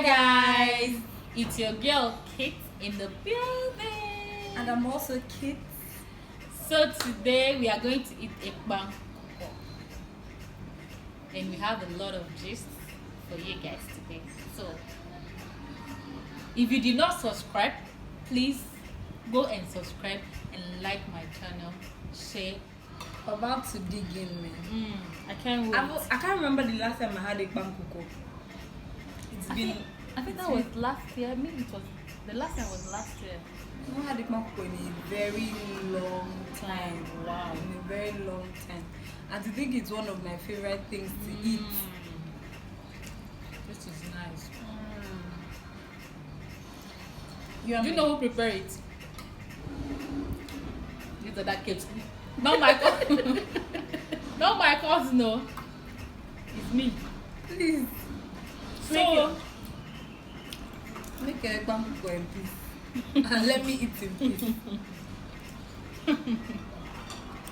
Hi guys, it's your girl Kit in the building. And I'm also Chit. So today we are going to eat Ekpang Nkukwo. And we have a lot of gist for you guys today. So if you did not subscribe, please go and subscribe and like my channel, share. About to dig in, man. I can't wait. I can't remember the last time I had Ekpang Nkukwo. I think that was last year. Maybe it was the last time was last year. I haven't had Ekpang Nkukwo in a very long time. Wow. In a very long time. And I think it's one of my favorite things to eat. This is nice. You Do you know who prepared it? These are that kids. Not my cousin. Not my cousin, no. It's me. Please. So, Make Ekpang Nkukwo in peace. And let me eat in peace.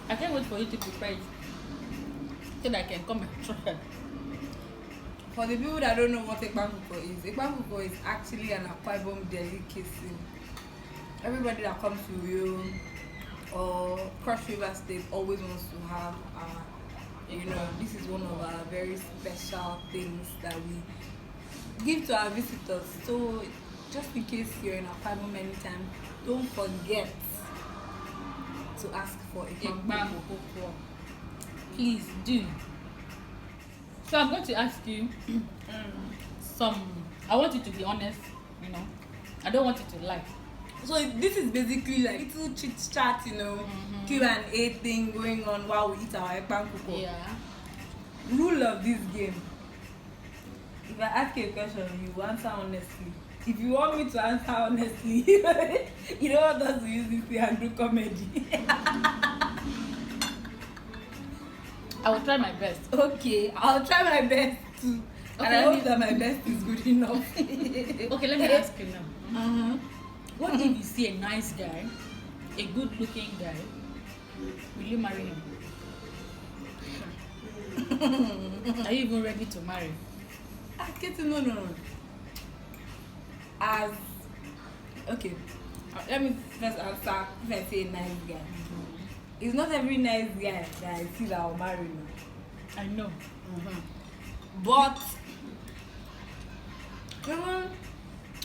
I can't wait for you to prepare it. So that I can come and try. For the people that don't know what Ekpang Nkukwo is actually an Akwa Ibom delicacy. Everybody that comes to you or Cross River State always wants to have, this is one of our very special things that we give to our visitors. So just in case you're in Akwa Ibom anytime, don't forget to ask for Ekpang Nkukwo. Please do. So I'm going to ask you I want you to be honest, I don't want you to lie. So this is basically like little chit chat, Q&A thing going on while we eat our Ekpang Nkukwo. Yeah. Rule of this game: if I ask you a question, you answer honestly. If you want me to answer honestly, you don't want us to use this thing and do comedy. I will try my best. Okay, I'll try my best too. Okay, and I hope that my best is good enough. Okay, let me ask you now. What if you see a nice guy, a good-looking guy? Will you marry him? Are you even ready to marry? No. Okay, let me first answer. If I say nice guy, it's not every nice guy that I feel I'll marry now. I know. But even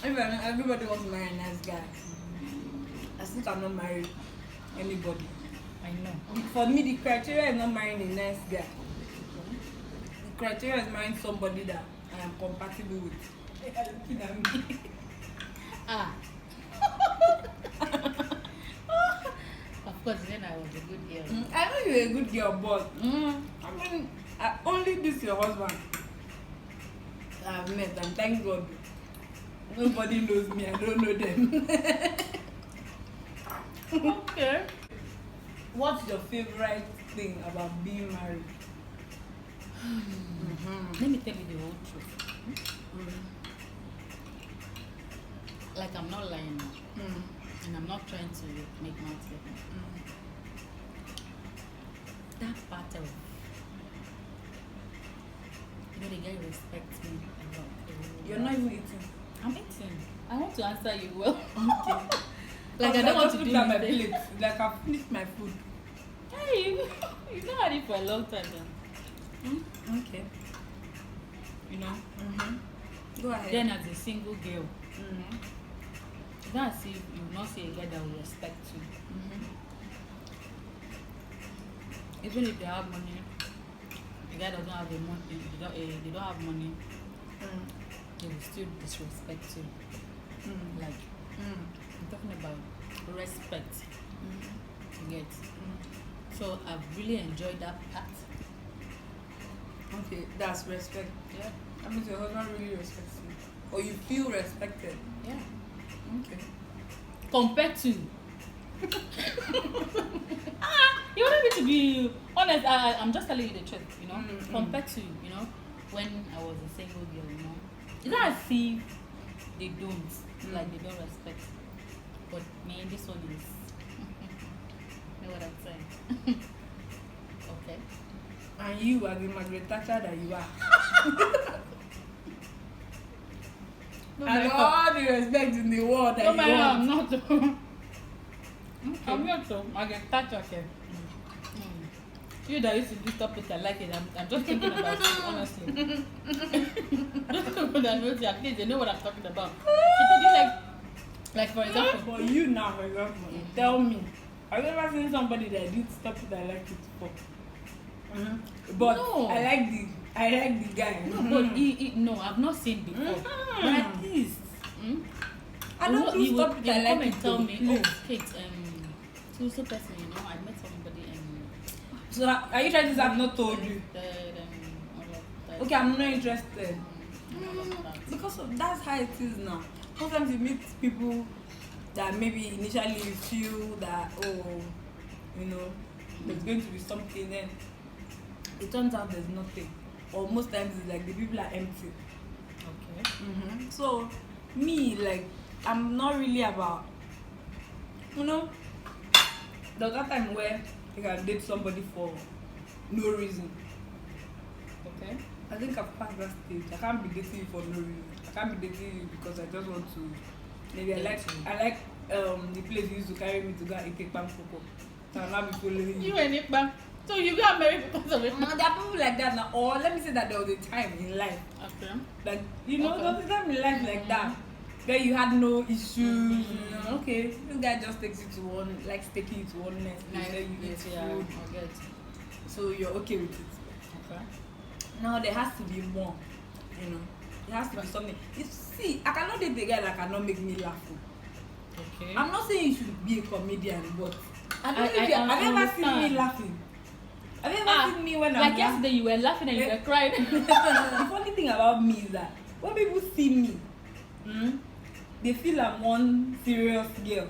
if everybody wants to marry a nice guy, I still cannot marry anybody. I know. For me, the criteria is not marrying a nice guy. The criteria is marrying somebody that I am compatible with. They are looking at me. Of course, then I was a good girl. I know you're a good girl, but only this your husband I've met, and thank God nobody knows me. I don't know them. Okay. What's your favorite thing about being married? Let me tell you the whole truth. Like, I'm not lying now. And I'm not trying to make mouth that part of the guy respects me a lot. You're not even eating. I'm eating. I want to answer you well. Okay. Like, I don't want to do my mistake. plate. Like, I've finished my food. Hey, you've not had it for a long time then. Okay. Go ahead. Then as a single girl, it's not as if you will not see a guy that will respect you. Even if they have money, the guy doesn't have the money, they don't have money, they will still disrespect you. Like, I'm talking about respect. You get? So I've really enjoyed that part. Okay, that's respect. Yeah. That means your husband really respects you. Or you feel respected. Yeah. Okay. Compared to you wanted me to be honest. I'm just telling you the truth, compared to when I was a single girl, it's not as if they don't like they don't respect, but me, this one is you know what I'm saying. Okay. And you are the Margaret Thatcher that you are. And all the respect in the world that No, you man, I'm want. not. I'm not so. I get touch okay. You that used to do stuff with I like it. I'm just thinking about it, honestly. Those people that know you, at least they know what I'm talking about. She did it like for example. For you now, for example, tell me, have you ever seen somebody that did stuff that I like it for? But No. I like the guy. No, but no, I've not seen before. But at least, I don't do stuff that I come like and it tell for. me, oh, Kate, so person, you know, I met somebody So are you trying to say I've not told you? Okay, I'm not interested. Because that's how it is now. Sometimes you meet people that maybe initially you feel that, oh, you know, there's going to be something, then it turns out there's nothing. Or most times it's like the people are empty. Okay. So me, like, I'm not really about, you know, there's that time where you can date somebody for no reason. Okay. I think I've passed that stage. I can't be dating you for no reason. I can't be dating you because I just want to. Maybe I like the place you used to carry me to go and eat Ekpang Nkukwo. So I'll not be following You you. and Ekpang. So you got married because of it. There are people like that now. Or let me say that there was a time in life, Okay. like you know, Okay. there was a time in life like that where you had no issues. You know, okay, this guy just takes you to one, likes taking you to one nest, and then you eat yeah, food, I get. so you're okay with it. Okay. Now there has to be more, you know. There has to be something. See, I cannot date a guy that cannot make me laugh. Okay. I'm not saying you should be a comedian, but I don't know I if have you ever seen me understand. laughing? Have you ever seen me when I'm like yesterday you were laughing and you were crying. The funny thing about me is that when people see me, they feel I'm one serious girl.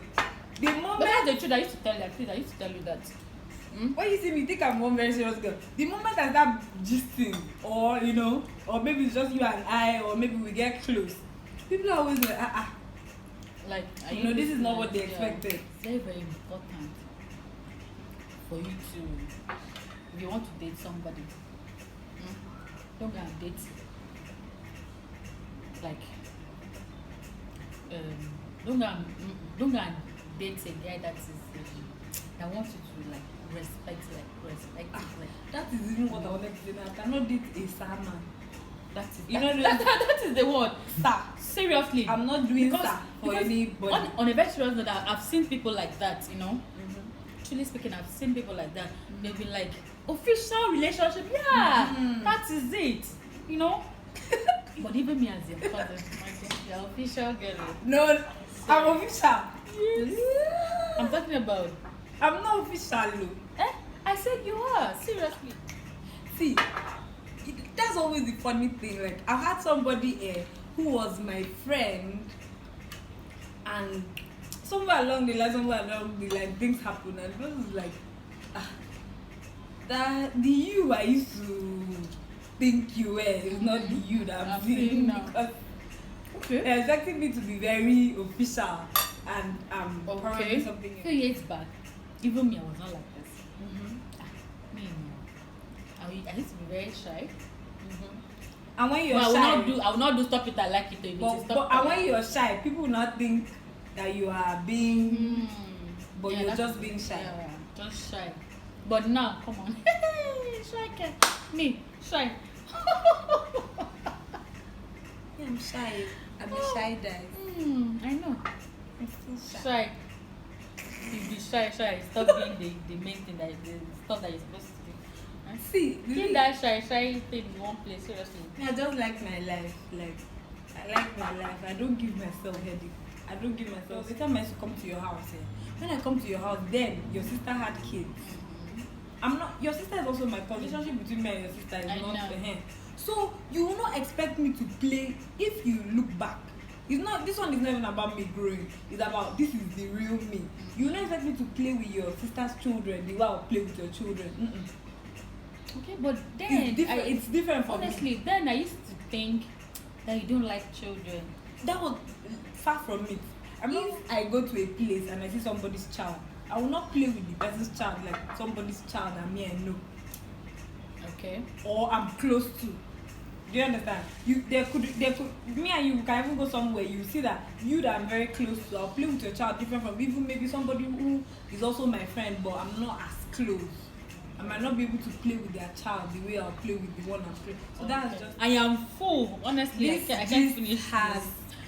The But moment that's the truth. I used to tell you. I used to tell you that. when you see me, think I'm one very serious girl. The moment I start gisting, or you know, or maybe it's just you and I, or maybe we get close, people are always like, Like, are you know, this is not what they yeah, expected. It's very, very important for you to, if you want to date somebody, don't go and date, like, don't go and date a guy that is, that wants you to, like, respect it, like. That is even what I wanted to say now. I cannot date a salmon. That is, You know, that is the word. sir. Seriously. I'm not doing Because- sir for because anybody. on a very serious note, I've seen people like that, you know. Truly speaking, I've seen people like that. They'll be like, official relationship, yeah, that is it, you know. But even me as your cousin, you're official girl. No, I'm official. Yes. I'm talking about. I'm not official. I said you are, seriously. See, that's always the funny thing. Like, I've had somebody who was my friend, and somewhere along the line, things happen, and it was like, that the you I used to think you were is not the you that I'm seeing now. because Okay. they're expecting me to be very official, and probably Okay. something Few years back, even me, I was not like this. Me, no. I used to be very shy. And when you're Well, shy, I will not do stop it. I like it. If it is but stop it, and when you're shy, people will not think that you are being, but Yeah, you're that's- just being shy. Yeah, just shy. But now, come on, shy cat. Me, shy. Yeah, I'm shy. I'm a shy guy. I know. I'm still shy. Shy. You be shy. Stop being the main thing that the stuff that you're supposed to do. See, Keep that shy thing in one place. Seriously. I just like my life. Like, I like my life. I don't give myself headache. I don't give myself. The time I used to come to your house, when I come to your house, then your sister had kids. I'm not. Your sister is also my cousin. The relationship between me and your sister is I not know. for her. So you will not expect me to play. If you look back, it's not. This one is not even about me growing. It's about this is the real me. You will not expect me to play with your sister's children the way I will play with your children. Okay, but then It's different. It's different for me. honestly, then I used to think that you don't like children. That was far from it. I mean, if I go to a place and I see somebody's child, I will not play with the person's child like somebody's child and me I know Okay. or I'm close to. Do you understand? There could me and you can even go somewhere. You see that you that I'm very close to, I'll play with your child different from even maybe somebody who is also my friend, but I'm not as close. I might not be able to play with their child the way I'll play with the one I'm playing. So that's just. I am full. Honestly, I can't finish. Has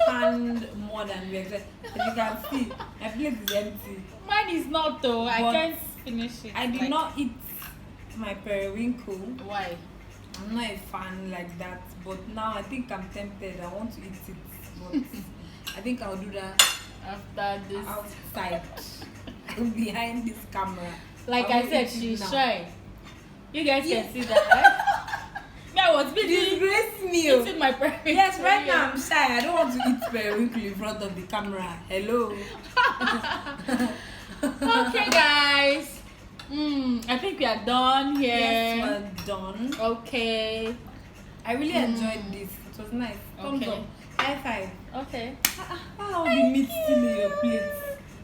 hand more than we expect. As you can see, my plate is empty. Mine is not though. I But can't finish it. I did not eat my periwinkle. Why? I'm not a fan like that, but now I think I'm tempted. I want to eat it, but I think I'll do that After this, outside, behind this camera. like I I will said, eat it she's now. shy. You guys Yeah. can see that, right? Me, I was busy Disgrace me. Oh. eating my periwinkle. Yes, right now I'm shy. I don't want to eat periwinkle in front of the camera. Hello. Okay, guys. I think we are done here. Yes, we're done. Okay. I really enjoyed this. It was nice. Thumbs Okay. up. High five. Okay. How the meat still in your plate?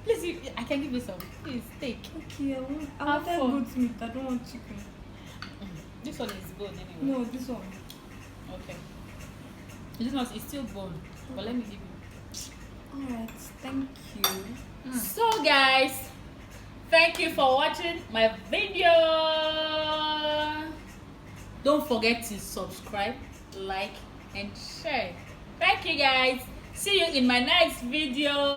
Please, I can give you some. Please take. Okay, I Have wanted fun. goat meat. I don't want chicken. This one is good anyway. No, this one. Okay. This one is still good, but let me give you. Alright, thank you. So, guys, thank you for watching my video. Don't forget to subscribe, like, and share. Thank you, guys. See you in my next video.